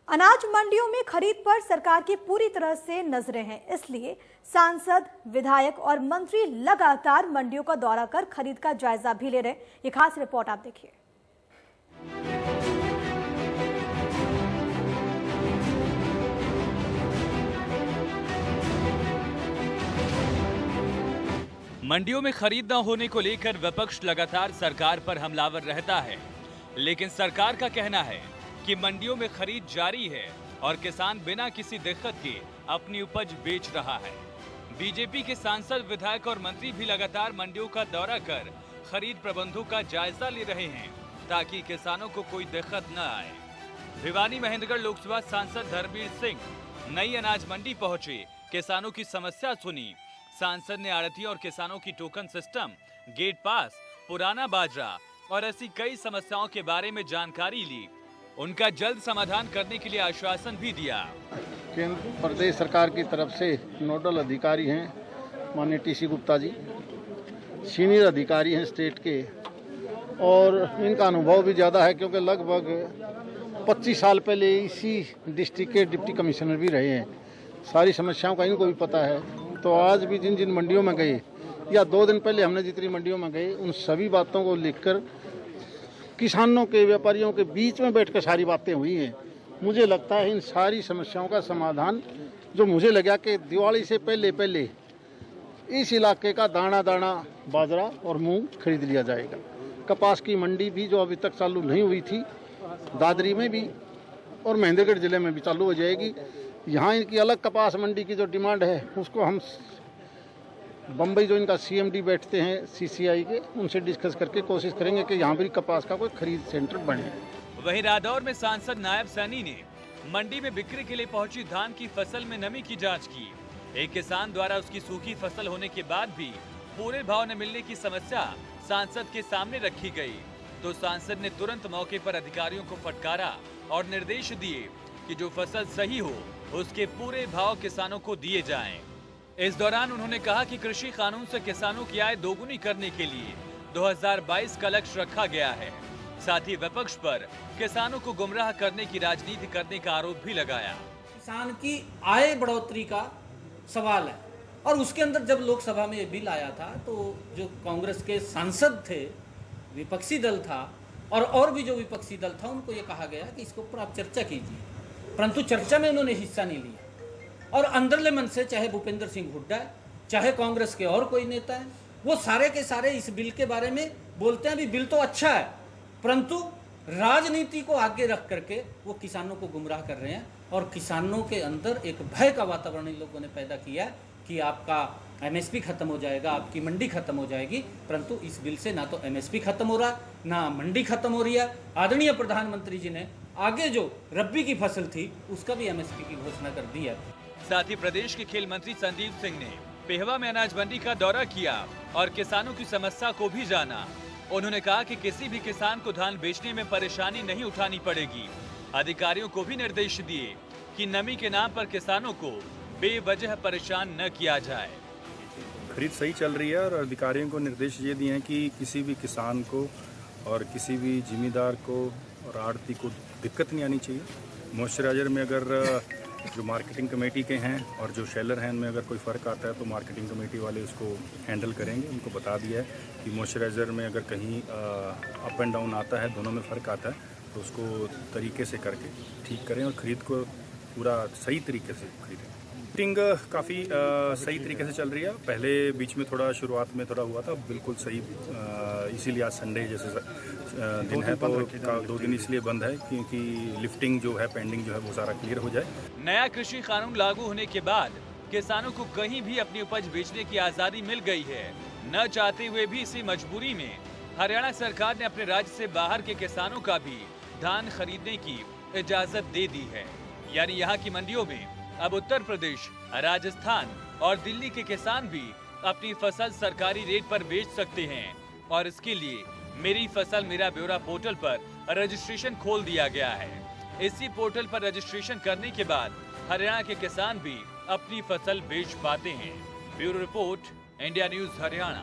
अनाज मंडियों में खरीद पर सरकार की पूरी तरह से नजरें हैं, इसलिए सांसद, विधायक और मंत्री लगातार मंडियों का दौरा कर खरीद का जायजा भी ले रहे हैं। ये खास रिपोर्ट आप देखिए। मंडियों में खरीद न होने को लेकर विपक्ष लगातार सरकार पर हमलावर रहता है, लेकिन सरकार का कहना है कि मंडियों में खरीद जारी है और किसान बिना किसी दिक्कत के अपनी उपज बेच रहा है। बीजेपी के सांसद, विधायक और मंत्री भी लगातार मंडियों का दौरा कर खरीद प्रबंधों का जायजा ले रहे हैं ताकि किसानों को कोई दिक्कत न आए। भिवानी महेंद्रगढ़ लोकसभा सांसद धर्मवीर सिंह नई अनाज मंडी पहुंचे, किसानों की समस्या सुनी। सांसद ने आड़तियों और किसानों की टोकन सिस्टम, गेट पास, पुराना बाजरा और ऐसी कई समस्याओं के बारे में जानकारी ली। उनका जल्द समाधान करने के लिए आश्वासन भी दिया। केंद्र प्रदेश सरकार की तरफ से नोडल अधिकारी हैं माननीय टीसी गुप्ता जी, सीनियर अधिकारी हैं स्टेट के, और इनका अनुभव भी ज़्यादा है क्योंकि लगभग 25 साल पहले इसी डिस्ट्रिक्ट के डिप्टी कमिश्नर भी रहे हैं। सारी समस्याओं का इनको भी पता है। तो आज भी जिन जिन मंडियों में गए या 2 दिन पहले हमने जितनी मंडियों में गए, उन सभी बातों को लिखकर किसानों के, व्यापारियों के बीच में बैठकर सारी बातें हुई हैं। मुझे लगता है इन सारी समस्याओं का समाधान, जो मुझे लगा कि दिवाली से पहले इस इलाके का दाना दाना बाजरा और मूंग खरीद लिया जाएगा। कपास की मंडी भी जो अभी तक चालू नहीं हुई थी, दादरी में भी और महेंद्रगढ़ जिले में भी चालू हो जाएगी। यहाँ इनकी अलग कपास मंडी की जो डिमांड है, उसको हम बम्बई जो इनका सीएमडी बैठते हैं सीसीआई के, उनसे डिस्कस करके कोशिश करेंगे कि यहाँ भी कपास का कोई खरीद सेंटर बने। वहीं रादौर में सांसद नायब सैनी ने मंडी में बिक्री के लिए पहुंची धान की फसल में नमी की जांच की। एक किसान द्वारा उसकी सूखी फसल होने के बाद भी पूरे भाव न मिलने की समस्या सांसद के सामने रखी गई, तो सांसद ने तुरंत मौके पर अधिकारियों को फटकारा और निर्देश दिए कि जो फसल सही हो उसके पूरे भाव किसानों को दिए जाएं। इस दौरान उन्होंने कहा कि कृषि कानून से किसानों की आय दोगुनी करने के लिए 2022 का लक्ष्य रखा गया है। साथ ही विपक्ष पर किसानों को गुमराह करने की राजनीति करने का आरोप भी लगाया। किसान की आय बढ़ोतरी का सवाल है, और उसके अंदर जब लोकसभा में ये बिल आया था तो जो कांग्रेस के सांसद थे, विपक्षी दल था और भी जो विपक्षी दल था, उनको ये कहा गया कि इसके ऊपर आप चर्चा कीजिए, परंतु चर्चा में उन्होंने हिस्सा नहीं लिया। और अंदरले मन से चाहे भूपेंद्र सिंह हुड्डा है, चाहे कांग्रेस के और कोई नेता है, वो सारे के सारे इस बिल के बारे में बोलते हैं भी बिल तो अच्छा है, परंतु राजनीति को आगे रख करके वो किसानों को गुमराह कर रहे हैं। और किसानों के अंदर एक भय का वातावरण इन लोगों ने पैदा किया है कि आपका एमएसपी खत्म हो जाएगा, आपकी मंडी खत्म हो जाएगी, परंतु इस बिल से ना तो एमएसपी खत्म हो रहा, ना मंडी खत्म हो रही है। आदरणीय प्रधानमंत्री जी ने आगे जो रब्बी की फसल थी उसका भी एमएसपी की घोषणा कर दी है। साथ ही प्रदेश के खेल मंत्री संदीप सिंह ने पेहवा में अनाज मंडी का दौरा किया और किसानों की समस्या को भी जाना। उन्होंने कहा कि किसी भी किसान को धान बेचने में परेशानी नहीं उठानी पड़ेगी। अधिकारियों को भी निर्देश दिए कि नमी के नाम पर किसानों को बेवजह परेशान न किया जाए। खरीद सही चल रही है और अधिकारियों को निर्देश ये दिए हैं कि किसी भी किसान को और किसी भी जिम्मेदार को और आड़ती को दिक्कत नहीं आनी चाहिए। मॉइस्चराइजर में अगर जो मार्केटिंग कमेटी के हैं और जो शेलर हैं, उनमें अगर कोई फ़र्क आता है तो मार्केटिंग कमेटी वाले उसको हैंडल करेंगे। उनको बता दिया है कि मॉइस्चराइजर में अगर कहीं अप एंड डाउन आता है, दोनों में फ़र्क आता है, तो उसको तरीके से करके ठीक करें और ख़रीद को पूरा सही तरीके से खरीदें। मीटिंग काफ़ी सही तरीके से चल रही है। पहले बीच में थोड़ा शुरुआत में थोड़ा हुआ था, बिल्कुल सही, इसीलिए आज संडे जैसे दिन है तो 2 दिन इसलिए बंद है क्योंकि लिफ्टिंग जो है, पेंडिंग जो है, वो सारा क्लियर हो जाए। नया कृषि कानून लागू होने के बाद किसानों को कहीं भी अपनी उपज बेचने की आज़ादी मिल गई है। न चाहते हुए भी इसी मजबूरी में हरियाणा सरकार ने अपने राज्य से बाहर के किसानों का भी धान खरीदने की इजाजत दे दी है। यानी यहाँ की मंडियों में अब उत्तर प्रदेश, राजस्थान और दिल्ली के किसान भी अपनी फसल सरकारी रेट पर बेच सकते हैं। और इसके लिए मेरी फसल मेरा ब्यौरा पोर्टल पर रजिस्ट्रेशन खोल दिया गया है। इसी पोर्टल पर रजिस्ट्रेशन करने के बाद हरियाणा के किसान भी अपनी फसल बेच पाते हैं। Bureau report, India news Haryana.